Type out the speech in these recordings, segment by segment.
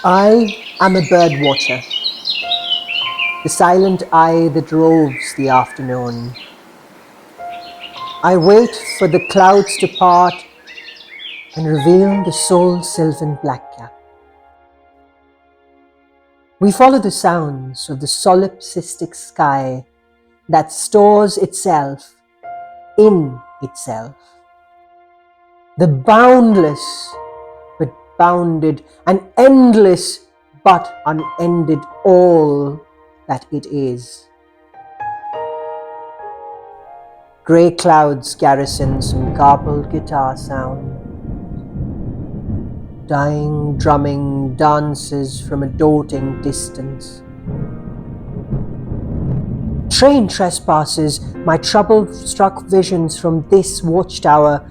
I am a bird watcher, the silent eye that roves the afternoon. I wait for the clouds to part and reveal the soul's sylvan blackcap. We follow the sounds of the solipsistic sky that stores itself in itself. The boundless but bounded and endless but unended all that it is. Grey clouds garrison some garbled guitar sound. Dying drumming dances from a doting distance. Train trespasses my trouble-struck visions from this watchtower,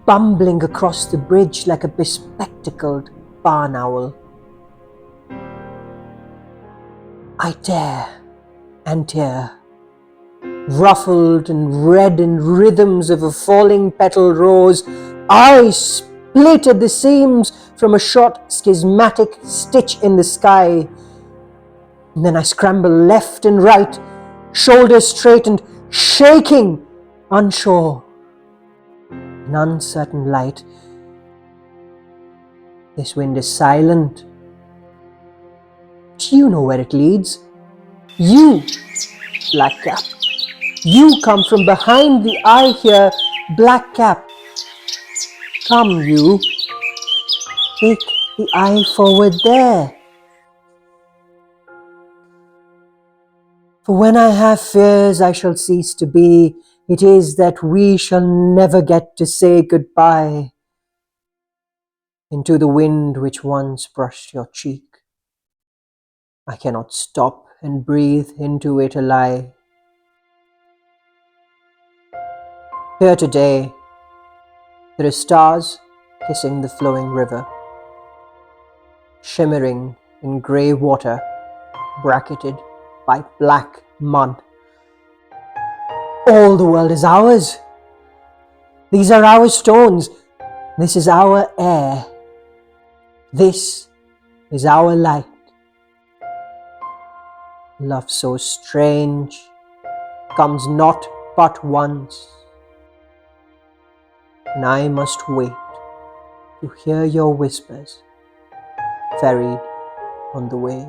bumbling across the bridge like a bespectacled barn owl. I dare and tear, ruffled and red in rhythms of a falling petal rose. I split at the seams from a short schismatic stitch in the sky. And then I scramble left and right, shoulders straightened, shaking, unsure. An uncertain light. This wind is silent. But you know where it leads. You, Blackcap. You come from behind the eye here, Blackcap. Come, you. Take the eye forward there. For when I have fears I shall cease to be. It is that we shall never get to say goodbye. Into the wind which once brushed your cheek, I cannot stop and breathe into it a lie. Here today, there are stars kissing the flowing river, shimmering in grey water, bracketed by black mud. All the world is ours. These are our stones. This is our air. This is our light. Love so strange comes not but once, and I must wait to hear your whispers ferried on the way.